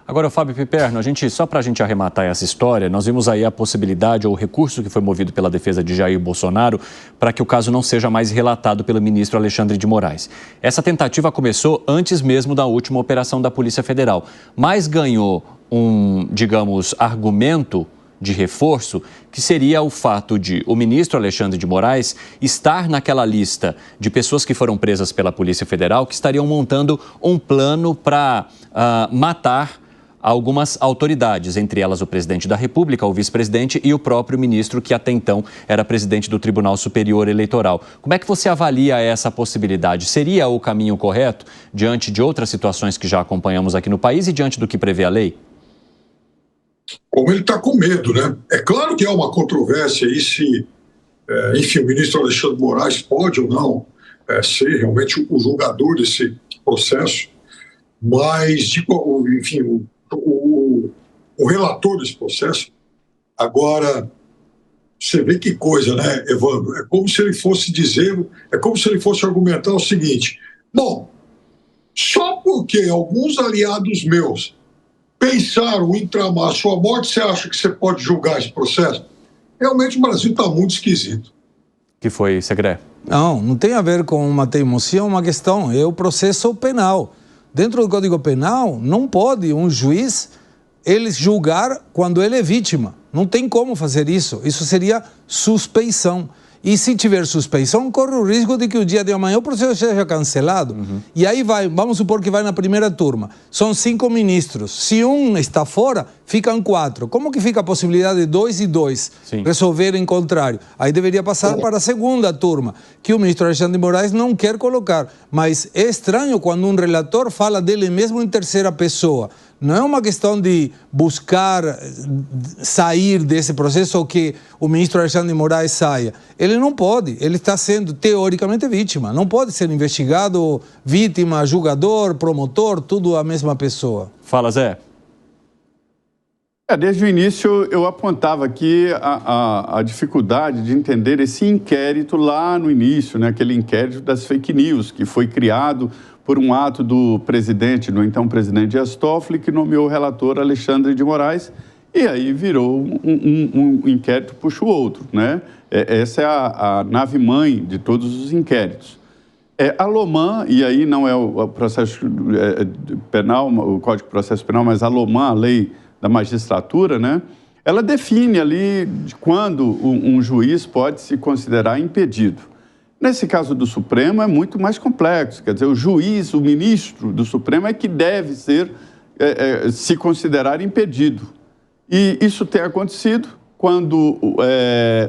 Agora, Fábio Piperno, só para a gente arrematar essa história, nós vimos aí a possibilidade ou o recurso que foi movido pela defesa de Jair Bolsonaro para que o caso não seja mais relatado pelo ministro Alexandre de Moraes. Essa tentativa começou antes mesmo da última operação da Polícia Federal, mas ganhou um, digamos, argumento de reforço, que seria o fato de o ministro Alexandre de Moraes estar naquela lista de pessoas que foram presas pela Polícia Federal que estariam montando um plano para matar algumas autoridades, entre elas o presidente da República, o vice-presidente e o próprio ministro, que até então era presidente do Tribunal Superior Eleitoral. Como é que você avalia essa possibilidade? Seria o caminho correto diante de outras situações que já acompanhamos aqui no país e diante do que prevê a lei? Como ele está com medo, né? É claro que há uma controvérsia aí se, enfim, o ministro Alexandre de Moraes pode ou não ser realmente o julgador desse processo, mas, enfim, o relator desse processo. Agora, você vê que coisa, né, Evandro? É como se ele fosse argumentar o seguinte: bom, só porque alguns aliados meus pensaram em tramar a sua morte, você acha que você pode julgar esse processo? Realmente o Brasil está muito esquisito. Que foi, Segré? Não tem a ver com uma teimosia, uma questão, é o processo penal. Dentro do Código Penal, não pode um juiz ele julgar quando ele é vítima. Não tem como fazer isso. Isso seria suspeição. E se tiver suspeição, corre o risco de que o dia de amanhã o processo seja cancelado. E aí vamos supor que vai na primeira turma. São 5 ministros. Se um está fora, ficam 4. Como que fica a possibilidade de 2 e 2 resolverem contrário? Aí deveria passar para a segunda turma, que o ministro Alexandre de Moraes não quer colocar. Mas é estranho quando um relator fala dele mesmo em terceira pessoa. Não é uma questão de buscar sair desse processo ou que o ministro Alexandre de Moraes saia. Ele não pode, ele está sendo teoricamente vítima. Não pode ser investigado, vítima, julgador, promotor, tudo a mesma pessoa. Fala, Zé. Desde o início eu apontava aqui a dificuldade de entender esse inquérito lá no início, né? Aquele inquérito das fake news que foi criado por um ato do presidente, do então presidente Dias Toffoli, que nomeou o relator Alexandre de Moraes, e aí virou um inquérito puxa o outro, né? Essa é a nave-mãe de todos os inquéritos. A LOMAN, e aí não é o processo penal, o Código de Processo Penal, mas a LOMAN, a lei da magistratura, né? Ela define ali quando um juiz pode se considerar impedido. Nesse caso do Supremo é muito mais complexo, quer dizer, o juiz, o ministro do Supremo é que deve se considerar impedido. E isso tem acontecido quando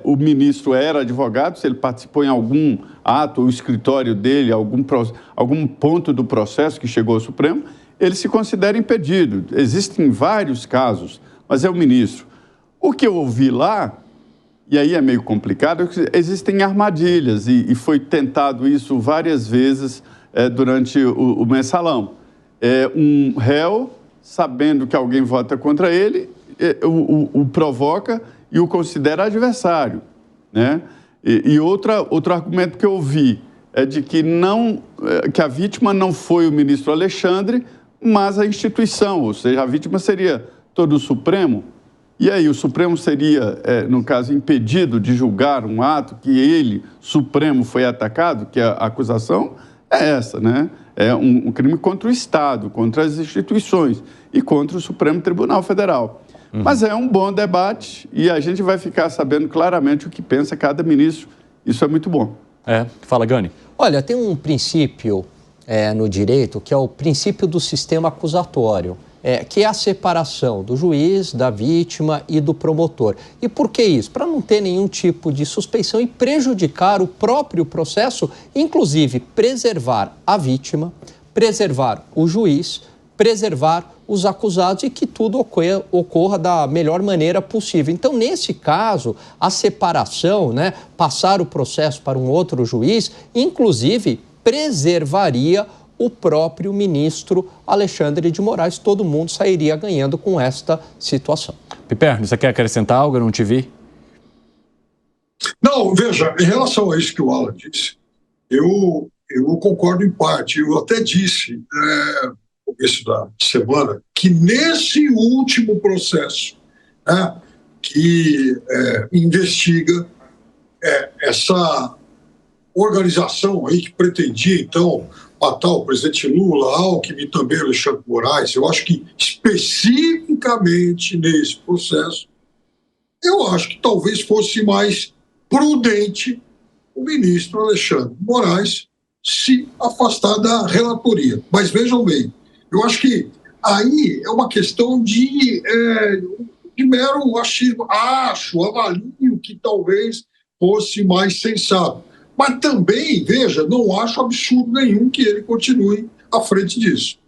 o ministro era advogado, se ele participou em algum ato, o escritório dele, algum ponto do processo que chegou ao Supremo, ele se considera impedido. Existem vários casos, mas é o ministro. O que eu ouvi lá, e aí é meio complicado, existem armadilhas, e foi tentado isso várias vezes durante o mensalão. Um réu, sabendo que alguém vota contra ele, o provoca e o considera adversário, né? E outro argumento que eu ouvi é de que a vítima não foi o ministro Alexandre, mas a instituição, ou seja, a vítima seria todo o Supremo. E aí o Supremo seria, no caso, impedido de julgar um ato que ele, Supremo, foi atacado, que a acusação é essa, né? É um crime contra o Estado, contra as instituições e contra o Supremo Tribunal Federal. Mas é um bom debate e a gente vai ficar sabendo claramente o que pensa cada ministro. Isso é muito bom. Fala, Gani. Olha, tem um princípio no direito que é o princípio do sistema acusatório. Que é a separação do juiz, da vítima e do promotor. E por que isso? Para não ter nenhum tipo de suspeição e prejudicar o próprio processo, inclusive preservar a vítima, preservar o juiz, preservar os acusados e que tudo ocorra da melhor maneira possível. Então, nesse caso, a separação, né, passar o processo para um outro juiz, inclusive preservaria o próprio ministro Alexandre de Moraes. Todo mundo sairia ganhando com esta situação. Piperno, você quer acrescentar algo? Eu não te vi. Não, veja, em relação a isso que o Alan disse, eu concordo em parte. Eu até disse, começo da semana, que nesse último processo, né, que investiga essa organização aí que pretendia, então, matar o presidente Lula, Alckmin e também Alexandre de Moraes, eu acho que especificamente nesse processo, eu acho que talvez fosse mais prudente o ministro Alexandre de Moraes se afastar da relatoria. Mas vejam bem, eu acho que aí é uma questão de mero achismo. Avalio que talvez fosse mais sensato. Mas também, veja, não acho absurdo nenhum que ele continue à frente disso.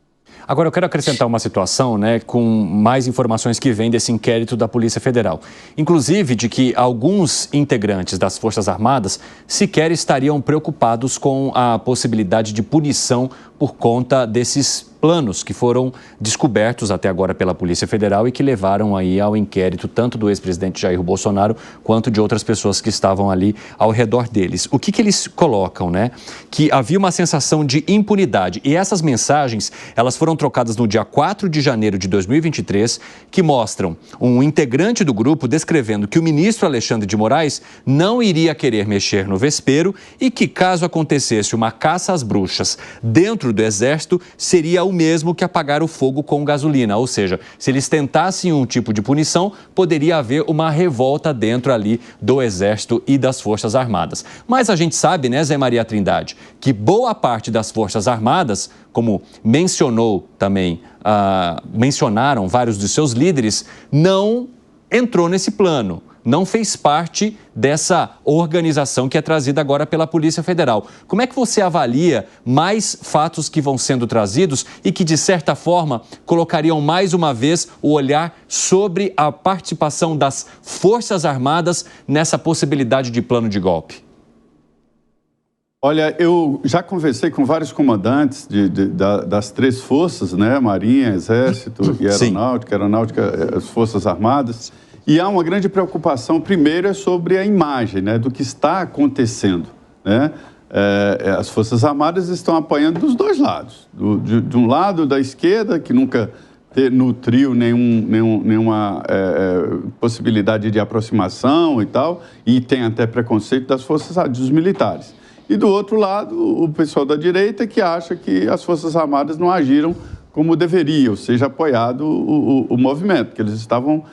Agora, eu quero acrescentar uma situação, né, com mais informações que vêm desse inquérito da Polícia Federal. Inclusive de que alguns integrantes das Forças Armadas sequer estariam preocupados com a possibilidade de punição por conta desses planos que foram descobertos até agora pela Polícia Federal e que levaram aí ao inquérito tanto do ex-presidente Jair Bolsonaro quanto de outras pessoas que estavam ali ao redor deles. O que eles colocam, né? Que havia uma sensação de impunidade e essas mensagens, elas foram trocadas no dia 4 de janeiro de 2023, que mostram um integrante do grupo descrevendo que o ministro Alexandre de Moraes não iria querer mexer no vespeiro e que caso acontecesse uma caça às bruxas dentro do Exército, seria o mesmo que apagar o fogo com gasolina, ou seja, se eles tentassem um tipo de punição, poderia haver uma revolta dentro ali do Exército e das Forças Armadas. Mas a gente sabe, né, Zé Maria Trindade, que boa parte das Forças Armadas, como mencionou também, mencionaram vários dos seus líderes, não entrou nesse plano. Não fez parte dessa organização que é trazida agora pela Polícia Federal. Como é que você avalia mais fatos que vão sendo trazidos e que, de certa forma, colocariam mais uma vez o olhar sobre a participação das Forças Armadas nessa possibilidade de plano de golpe? Olha, eu já conversei com vários comandantes das três forças, né? Marinha, Exército e Aeronáutica, as Forças Armadas. E há uma grande preocupação, primeiro, é sobre a imagem, né, do que está acontecendo, né? As Forças Armadas estão apoiando dos dois lados. De um lado da esquerda, que nunca nutriu nenhuma possibilidade de aproximação e tal, e tem até preconceito das Forças Armadas, dos militares. E do outro lado, o pessoal da direita, que acha que as Forças Armadas não agiram como deveria, ou seja, apoiado o movimento, que eles estavam...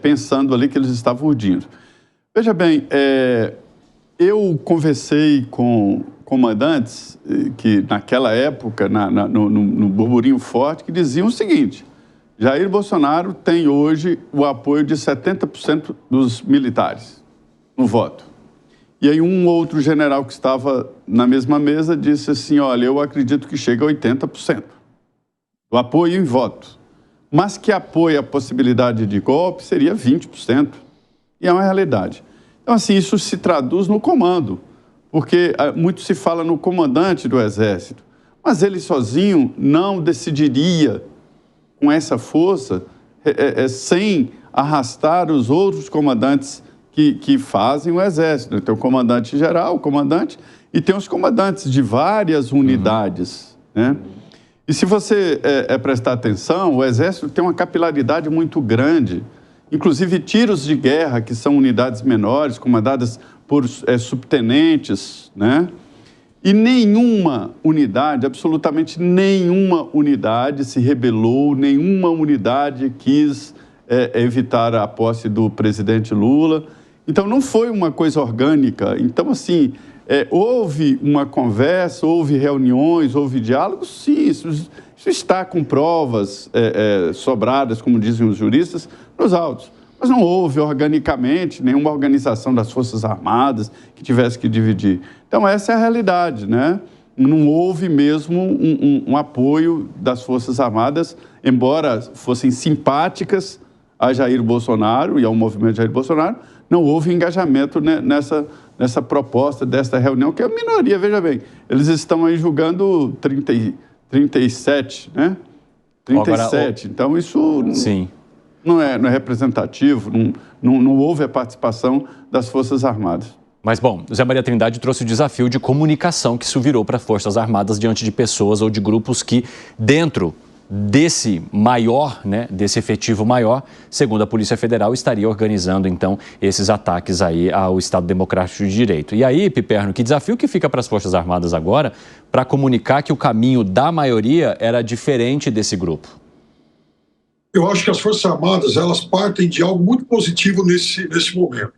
pensando ali que eles estavam urdindo. Veja bem, eu conversei com comandantes que naquela época, no burburinho forte, que diziam o seguinte: Jair Bolsonaro tem hoje o apoio de 70% dos militares no voto. E aí um outro general que estava na mesma mesa disse assim, olha, eu acredito que chega a 80% do apoio em voto. Mas que apoia a possibilidade de golpe seria 20%. E é uma realidade. Então, assim, isso se traduz no comando, porque muito se fala no comandante do Exército, mas ele sozinho não decidiria com essa força sem arrastar os outros comandantes que fazem o Exército. Tem o comandante geral, o comandante, e tem os comandantes de várias unidades, né? E se você prestar atenção, o Exército tem uma capilaridade muito grande, inclusive tiros de guerra, que são unidades menores, comandadas por subtenentes, né? E nenhuma unidade, absolutamente nenhuma unidade se rebelou, nenhuma unidade quis evitar a posse do presidente Lula. Então, não foi uma coisa orgânica. Então, assim... houve uma conversa, houve reuniões, houve diálogos, sim, isso está com provas sobradas, como dizem os juristas, nos autos. Mas não houve organicamente nenhuma organização das Forças Armadas que tivesse que dividir. Então, essa é a realidade, né? Não houve mesmo um apoio das Forças Armadas, embora fossem simpáticas a Jair Bolsonaro e ao movimento Jair Bolsonaro, não houve engajamento nessa proposta desta reunião, que é a minoria, veja bem, eles estão aí julgando 37, né? 37, agora, então isso sim. Não é representativo, não houve a participação das Forças Armadas. Mas, bom, Zé Maria Trindade trouxe o desafio de comunicação que isso virou para as Forças Armadas diante de pessoas ou de grupos que, dentro desse maior, né, desse efetivo maior, segundo a Polícia Federal, estaria organizando, então, esses ataques aí ao Estado Democrático de Direito. E aí, Piperno, que desafio que fica para as Forças Armadas agora para comunicar que o caminho da maioria era diferente desse grupo? Eu acho que as Forças Armadas, elas partem de algo muito positivo nesse momento.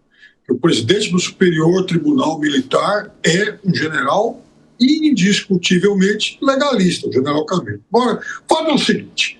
O presidente do Superior Tribunal Militar é um general indiscutivelmente legalista, o general Camilo. Agora, fala o seguinte,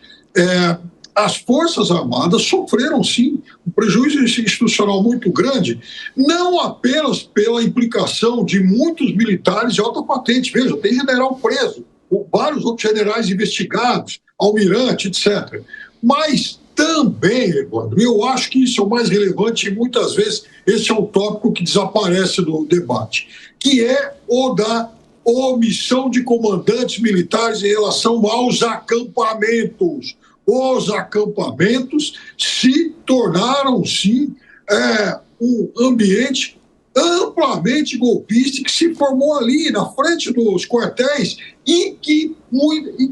as Forças Armadas sofreram, sim, um prejuízo institucional muito grande, não apenas pela implicação de muitos militares de alta patente. Veja, tem general preso, vários outros generais investigados, almirante, etc. Mas também, Evandro, eu acho que isso é o mais relevante e muitas vezes esse é o tópico que desaparece do debate, que é o da omissão de comandantes militares em relação aos acampamentos. Os acampamentos se tornaram, sim, um ambiente amplamente golpista que se formou ali na frente dos quartéis e que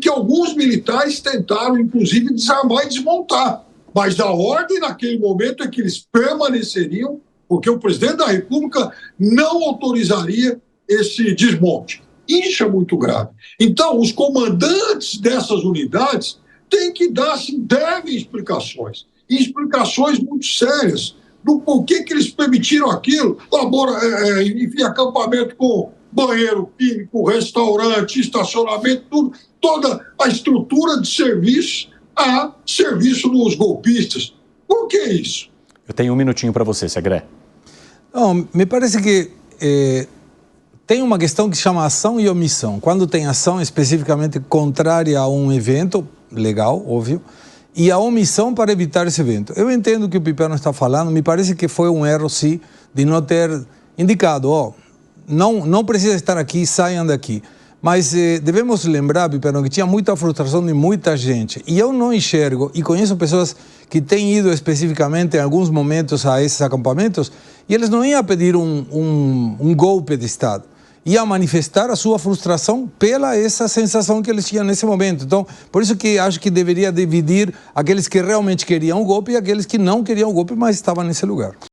alguns militares tentaram, inclusive, desarmar e desmontar. Mas a ordem naquele momento é que eles permaneceriam, porque o presidente da República não autorizaria esse desmonte. Isso é muito grave. Então, os comandantes dessas unidades têm que dar, sim, devem explicações, e explicações muito sérias do porquê que eles permitiram aquilo, enfim, acampamento com banheiro químico, restaurante, estacionamento, tudo, toda a estrutura de serviço a serviço dos golpistas. Por que isso? Eu tenho um minutinho para você, Segré. Não, me parece que tem uma questão que chama ação e omissão. Quando tem ação especificamente contrária a um evento, legal, óbvio, e a omissão para evitar esse evento. Eu entendo o que o Piperno está falando, me parece que foi um erro, sim, de não ter indicado, não precisa estar aqui, saiam daqui. Mas devemos lembrar, Piperno, que tinha muita frustração de muita gente. E eu não enxergo, e conheço pessoas que têm ido especificamente em alguns momentos a esses acampamentos, e eles não iam pedir um golpe de Estado. Ia manifestar a sua frustração pela essa sensação que eles tinham nesse momento. Então, por isso que acho que deveria dividir aqueles que realmente queriam o golpe e aqueles que não queriam o golpe, mas estavam nesse lugar.